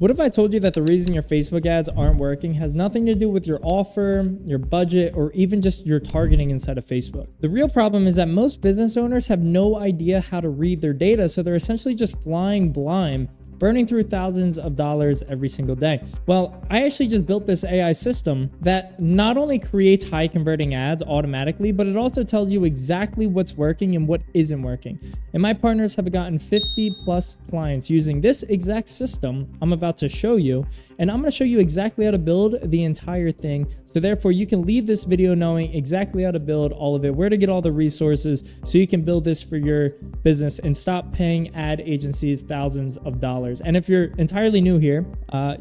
What if I told you that the reason your Facebook ads aren't working has nothing to do with your offer, your budget, or even just your targeting inside of Facebook? The real problem is that most business owners have no idea how to read their data, so they're essentially just flying blind, burning through thousands of dollars every single day. Well, I actually just built this AI system that not only creates high converting ads automatically, but it also tells you exactly what's working and what isn't working. And my partners have gotten 50 plus clients using this exact system I'm about to show you. And I'm going to show you exactly how to build the entire thing. So therefore you can leave this video knowing exactly how to build all of it, where to get all the resources so you can build this for your business and stop paying ad agencies thousands of dollars. And if you're entirely new here,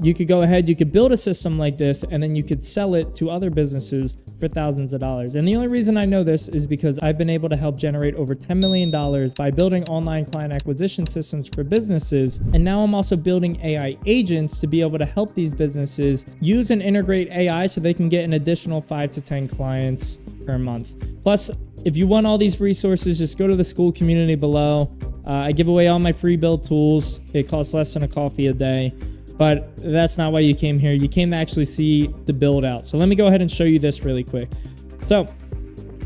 you could go ahead, you could build a system like this, and then you could sell it to other businesses for thousands of dollars. And the only reason I know this is because I've been able to help generate over $10 million by building online client acquisition systems for businesses. And now I'm also building AI agents to be able to help these businesses use and integrate AI so they can get an additional 5 to 10 clients per month. Plus, if you want all these resources, just go to the Skool community below. I give away all my pre-built tools. It costs less than a coffee a day, but that's not why you came here. You came to actually see the build out. So let me go ahead and show you this really quick. So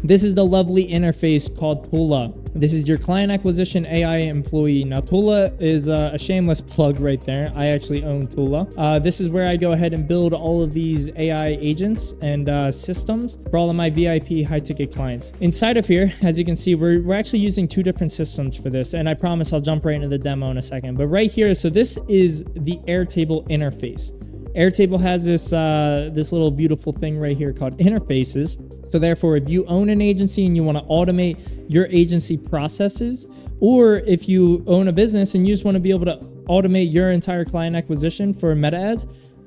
this is the lovely interface called Tula. This is your client acquisition AI employee. Now, Tula is a shameless plug right there. I actually own Tula. This is where I go ahead and build all of these AI agents and systems for all of my VIP high ticket clients. Inside of here, as you can see, we're actually using two different systems for this. And I promise I'll jump right into the demo in a second. But right here, so this is the Airtable interface. Airtable has this little beautiful thing right here called interfaces. So therefore, if you own an agency and you want to automate your agency processes, or if you own a business and you just want to be able to automate your entire client acquisition for meta ads,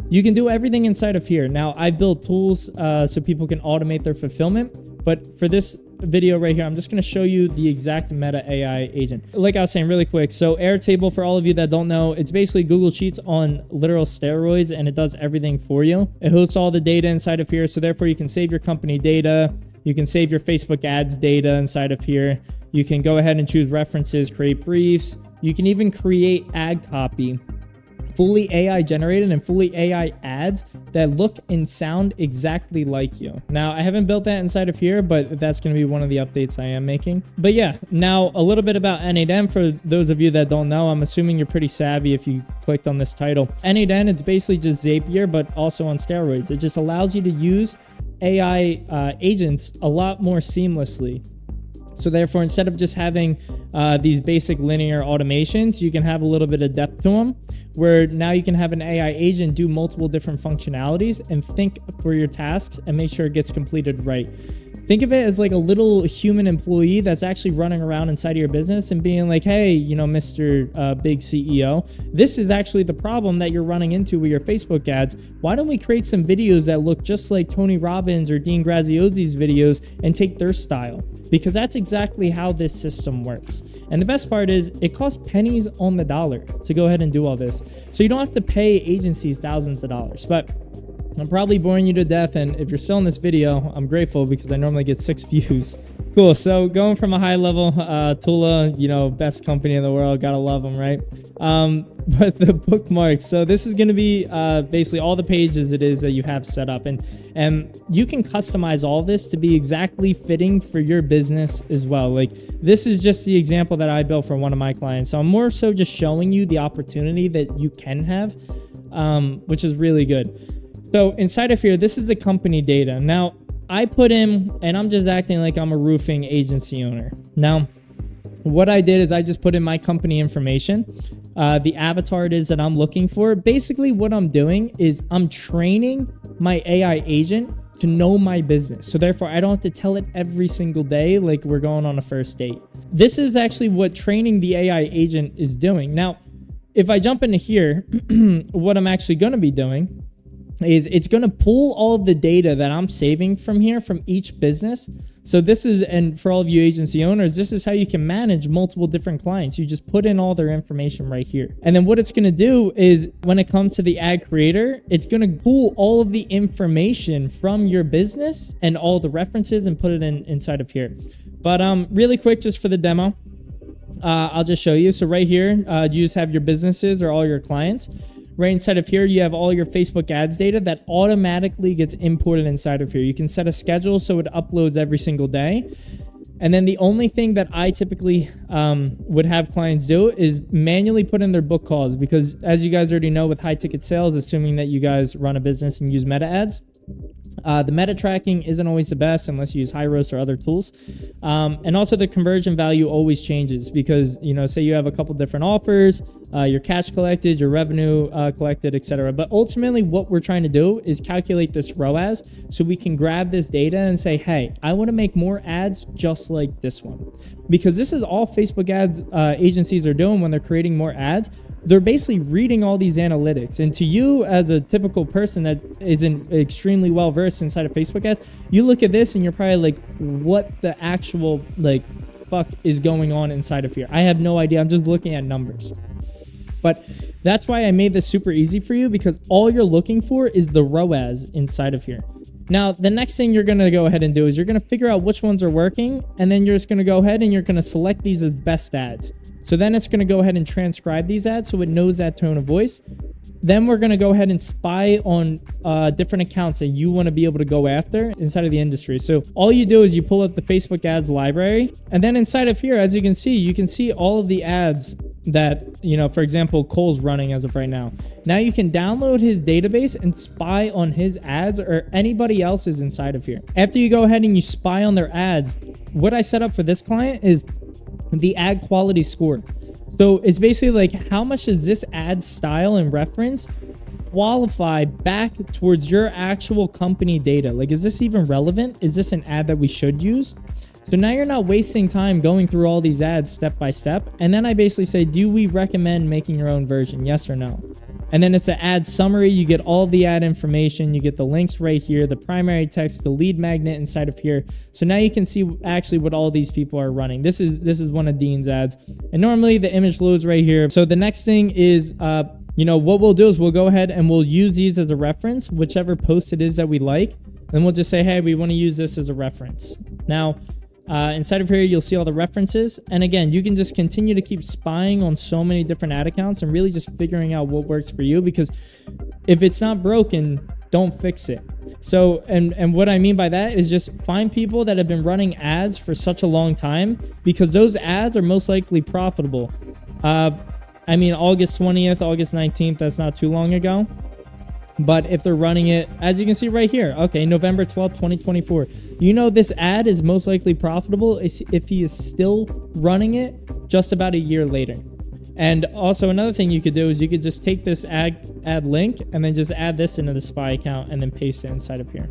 you can do everything inside of here. Now, I've built tools so people can automate their fulfillment, but for this video right here, I'm just going to show you the exact meta AI agent. Like I was saying really quick, so Airtable, for all of you that don't know, it's basically Google Sheets on literal steroids, and it does everything for you. It hosts all the data inside of here, so therefore you can save your company data, you can save your Facebook ads data inside of here, you can go ahead and choose references, create briefs, you can even create ad copy, fully AI generated and fully AI ads that look and sound exactly like you. Now, I haven't built that inside of here, but that's going to be one of the updates I am making. But yeah, now a little bit about N8N for those of you that don't know. I'm assuming you're pretty savvy if you clicked on this title. N8N, it's basically just Zapier, but also on steroids. It just allows you to use AI agents a lot more seamlessly. So therefore, instead of just having these basic linear automations, you can have a little bit of depth to them, where now you can have an AI agent do multiple different functionalities and think for your tasks and make sure it gets completed right. Think of it as like a little human employee that's actually running around inside of your business and being like, hey, you know, Mr. Big CEO, this is actually the problem that you're running into with your Facebook ads. Why don't we create some videos that look just like Tony Robbins or Dean Graziosi's videos and take their style? Because that's exactly how this system works. And the best part is it costs pennies on the dollar to go ahead and do all this. So you don't have to pay agencies thousands of dollars. But I'm probably boring you to death, and if you're still in this video, I'm grateful because I normally get 6 views. Cool, so going from a high level, Tula, you know, best company in the world, gotta love them, right? But the bookmarks, so this is gonna be basically all the pages it is that you have set up, and you can customize all this to be exactly fitting for your business as well. Like, this is just the example that I built for one of my clients, so I'm more so just showing you the opportunity that you can have, which is really good. So inside of here, this is the company data. Now, I put in, and I'm just acting like I'm a roofing agency owner. Now, what I did is I just put in my company information, the avatar it is that I'm looking for. Basically, what I'm doing is I'm training my AI agent to know my business. So therefore, I don't have to tell it every single day like we're going on a first date. This is actually what training the AI agent is doing. Now, if I jump into here, what I'm actually going to be doing is it's going to pull all of the data that I'm saving from here from each business. So this is, and for all of you agency owners, this is how you can manage multiple different clients. You just put in all their information right here. And then what it's going to do is when it comes to the ad creator, it's going to pull all of the information from your business and all the references and put it inside of here. But really quick, just for the demo, I'll just show you. So right here, you just have your businesses or all your clients. right inside of here, you have all your Facebook ads data that automatically gets imported inside of here. You can set a schedule so it uploads every single day. And then the only thing that I typically would have clients do is manually put in their book calls, because as you guys already know, with high ticket sales, assuming that you guys run a business and use meta ads, the meta tracking isn't always the best unless you use Hyros or other tools. And also the conversion value always changes because, say you have a couple different offers, your cash collected, your revenue collected, etc. But ultimately what we're trying to do is calculate this ROAS so we can grab this data and say, hey, I want to make more ads just like this one. Because this is all Facebook ads agencies are doing when they're creating more ads. They're basically reading all these analytics. And to you as a typical person that isn't extremely well versed inside of Facebook ads, you look at this and you're probably like, what the actual fuck is going on inside of here? I have no idea. I'm just looking at numbers. But that's why I made this super easy for you, because all you're looking for is the ROAS inside of here. Now, the next thing you're going to go ahead and do is you're going to figure out which ones are working, and then you're just going to go ahead and you're going to select these as best ads. So then it's going to go ahead and transcribe these ads so it knows that tone of voice. Then we're going to go ahead and spy on different accounts that you want to be able to go after inside of the industry. So all you do is you pull up the Facebook ads library, and then inside of here, as you can see all of the ads that, for example, Cole's running as of right now. Now you can download his database and spy on his ads or anybody else's inside of here. After you go ahead and you spy on their ads, what I set up for this client is the ad quality score. So it's basically like, how much does this ad style and reference qualify back towards your actual company data? Like, is this even relevant? Is this an ad that we should use? So now you're not wasting time going through all these ads step by step. And then I basically say, do we recommend making your own version? Yes or no? And then it's an ad summary. You get all the ad information. You get the links right here, the primary text, the lead magnet inside of here. So now you can see actually what all these people are running. This is one of Dean's ads. And normally the image loads right here. So the next thing is, what we'll do is we'll go ahead and we'll use these as a reference, whichever post it is that we like. Then we'll just say, hey, we want to use this as a reference. Now, inside of here, you'll see all the references. And again, you can just continue to keep spying on so many different ad accounts and really just figuring out what works for you, because if it's not broken, don't fix it. So, and what I mean by that is just find people that have been running ads for such a long time, because those ads are most likely profitable. August 20th, August 19th, that's not too long ago. But if they're running it, as you can see right here, okay, November 12th, 2024, this ad is most likely profitable if he is still running it just about a year later. And also another thing you could do is you could just take this ad link and then just add this into the spy account and then paste it inside of here.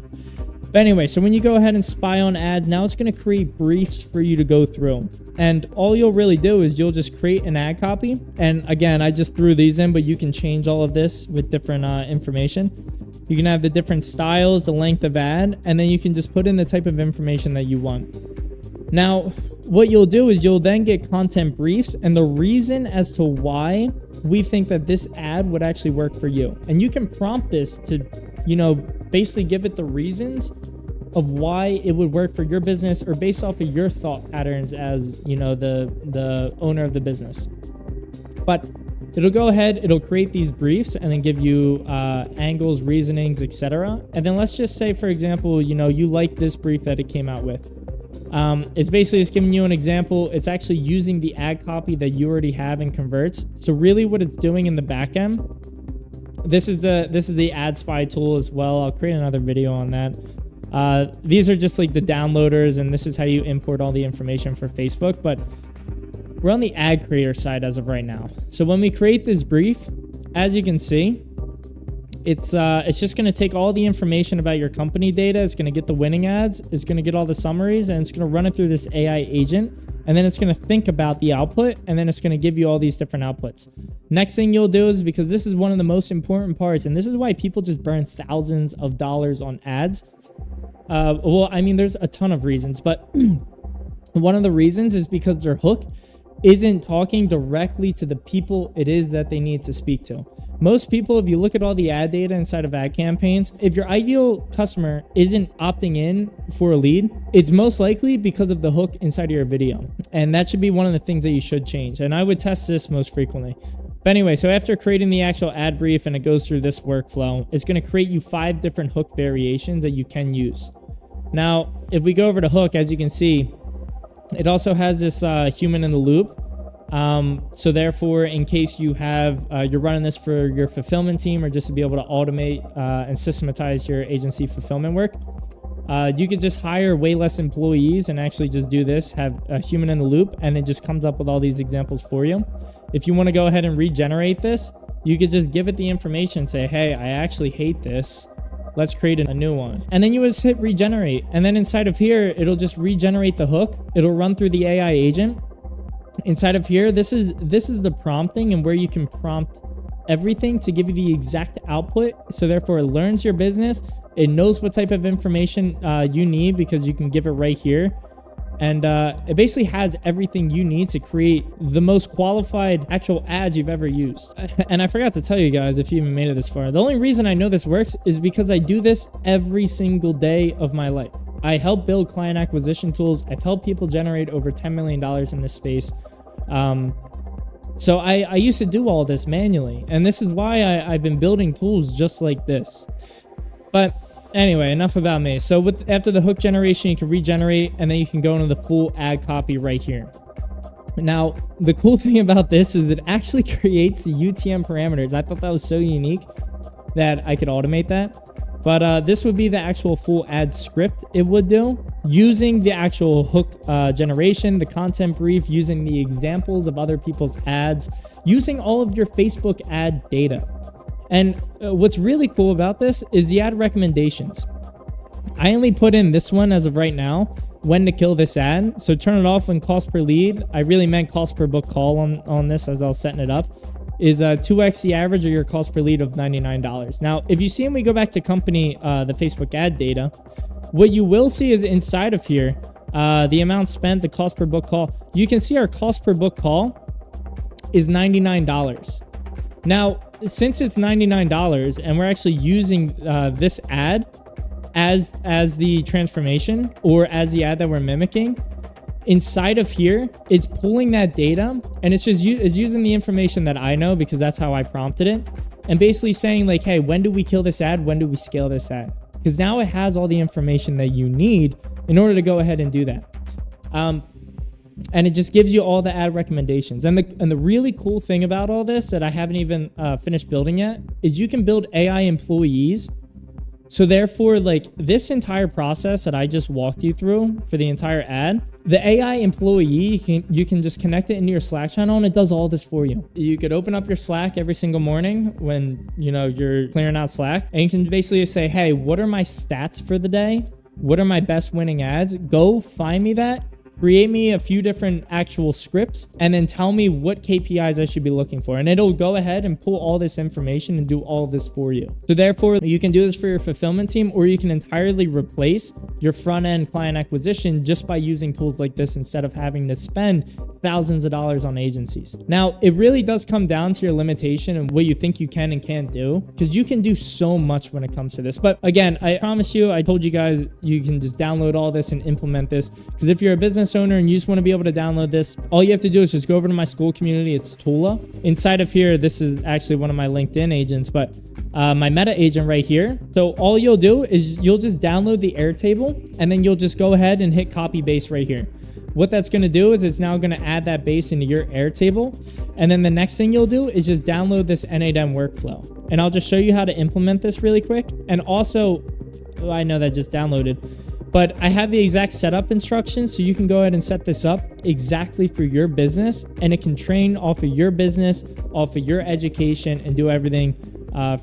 But anyway, so when you go ahead and spy on ads, now it's going to create briefs for you to go through. And all you'll really do is you'll just create an ad copy. And again, I just threw these in, but you can change all of this with different information. You can have the different styles, the length of ad, and then you can just put in the type of information that you want. Now, what you'll do is you'll then get content briefs and the reason as to why we think that this ad would actually work for you. And you can prompt this to, basically give it the reasons of why it would work for your business, or based off of your thought patterns as, the owner of the business. But it'll go ahead, it'll create these briefs and then give you angles, reasonings, etc. And then let's just say, for example, you like this brief that it came out with. It's basically just giving you an example. It's actually using the ad copy that you already have in Converts. So really what it's doing in the back end, this is the ad spy tool as well. I'll create another video on that. These are just like the downloaders, and this is how you import all the information for Facebook. But we're on the ad creator side as of right now. So when we create this brief, as you can see, it's just going to take all the information about your company data. It's going to get the winning ads. It's going to get all the summaries, and it's going to run it through this AI agent. And then it's going to think about the output, and then it's going to give you all these different outputs. Next thing you'll do is, because this is one of the most important parts, and this is why people just burn thousands of dollars on ads. There's a ton of reasons, but one of the reasons is because their hook isn't talking directly to the people it is that they need to speak to. Most people, if you look at all the ad data inside of ad campaigns, if your ideal customer isn't opting in for a lead, it's most likely because of the hook inside of your video. And that should be one of the things that you should change. And I would test this most frequently. But anyway, so after creating the actual ad brief and it goes through this workflow, it's going to create you 5 different hook variations that you can use. Now, if we go over to hook, as you can see, it also has this human in the loop. So therefore, in case you have, you're running this for your fulfillment team or just to be able to automate and systematize your agency fulfillment work, you could just hire way less employees and actually just do this, have a human in the loop, and it just comes up with all these examples for you. If you want to go ahead and regenerate this, you could just give it the information, say, hey, I actually hate this. Let's create a new one. And then you just hit regenerate. And then inside of here, it'll just regenerate the hook. It'll run through the AI agent. Inside of here, this is the prompting and where you can prompt everything to give you the exact output. So therefore, it learns your business. It knows what type of information you need because you can give it right here. And it basically has everything you need to create the most qualified actual ads you've ever used. And I forgot to tell you guys, if you even made it this far, the only reason I know this works is because I do this every single day of my life. I help build client acquisition tools. I've helped people generate over $10 million in this space. So I used to do all this manually. And this is why I've been building tools just like this. But anyway, enough about me. So after the hook generation, you can regenerate, and then you can go into the full ad copy right here. Now, the cool thing about this is it actually creates the UTM parameters. I thought that was so unique that I could automate that. But this would be the actual full ad script it would do, using the actual hook generation, the content brief, using the examples of other people's ads, using all of your Facebook ad data. And what's really cool about this is the ad recommendations. I only put in this one as of right now, when to kill this ad. So turn it off when cost per lead. I really meant cost per book call on this as I was setting it up. Is 2x the average of your cost per lead of $99. Now, if you see when we go back to company, the Facebook ad data, what you will see is inside of here, the amount spent, the cost per book call. You can see our cost per book call is $99. Now, since it's $99 and we're actually using this ad as the transformation or as the ad that we're mimicking, inside of here, it's pulling that data and it's using the information that I know because that's how I prompted it, and basically saying like, hey, when do we kill this ad? When do we scale this ad? Because now it has all the information that you need in order to go ahead and do that. And it just gives you all the ad recommendations. And the really cool thing about all this that I haven't even finished building yet is you can build AI employees. So therefore, like this entire process that I just walked you through for the entire ad, the AI employee, you can just connect it into your Slack channel and it does all this for you. You could open up your Slack every single morning when you're clearing out Slack, and you can basically say, hey, what are my stats for the day? What are my best winning ads? Go find me that. Create me a few different actual scripts and then tell me what KPIs I should be looking for. And it'll go ahead and pull all this information and do all of this for you. So therefore, you can do this for your fulfillment team, or you can entirely replace your front end client acquisition just by using tools like this instead of having to spend thousands of dollars on agencies. Now, it really does come down to your limitation and what you think you can and can't do, because you can do so much when it comes to this. But again, I promise you, I told you guys, you can just download all this and implement this, because if you're a business owner and you just want to be able to download this, all you have to do is just go over to my Skool community. It's Tula. Inside of here, this is actually one of my LinkedIn agents, but my meta agent right here. So all you'll do is you'll just download the Airtable, and then you'll just go ahead and hit copy base right here. What that's going to do is it's now going to add that base into your Airtable. And then the next thing you'll do is just download this N8M workflow. And I'll just show you how to implement this really quick. And also, well, I know that just downloaded, but I have the exact setup instructions, so you can go ahead and set this up exactly for your business, and it can train off of your business, off of your education, and do everything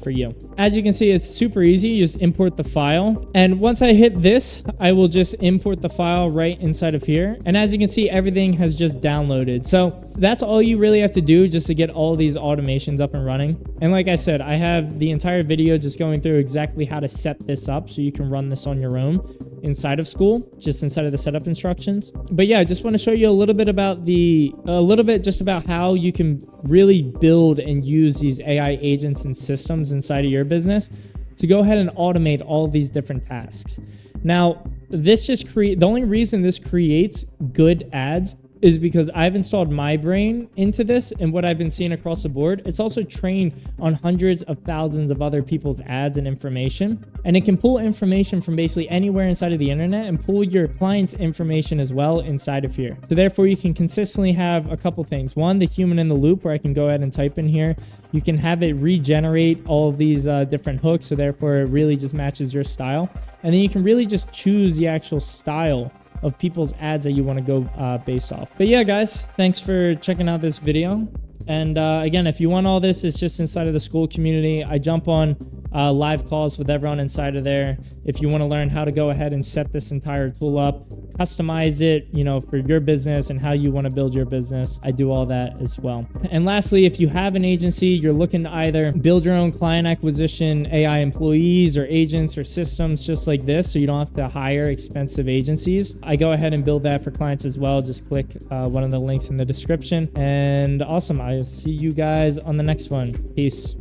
for you. As you can see, it's super easy. You just import the file. And once I hit this, I will just import the file right inside of here. And as you can see, everything has just downloaded. So that's all you really have to do just to get all these automations up and running. And like I said, I have the entire video just going through exactly how to set this up so you can run this on your own inside of Skool, just inside of the setup instructions. But yeah, I just want to show you a little bit about just about how you can really build and use these AI agents and systems inside of your business to go ahead and automate all these different tasks. Now, this just the only reason this creates good ads is because I've installed my brain into this, and what I've been seeing across the board, it's also trained on hundreds of thousands of other people's ads and information. And it can pull information from basically anywhere inside of the internet and pull your client's information as well inside of here. So therefore you can consistently have a couple things. One, the human in the loop, where I can go ahead and type in here. You can have it regenerate all of these different hooks. So therefore it really just matches your style. And then you can really just choose the actual style of people's ads that you want to go based off. But yeah, guys, thanks for checking out this video. And again, if you want all this, it's just inside of the Skool community. I jump on live calls with everyone inside of there. If you want to learn how to go ahead and set this entire tool up, customize it, you know, for your business and how you want to build your business, I do all that as well. And lastly, if you have an agency, you're looking to either build your own client acquisition, AI employees or agents or systems just like this, so you don't have to hire expensive agencies, I go ahead and build that for clients as well. Just click one of the links in the description. And awesome. I'll see you guys on the next one. Peace.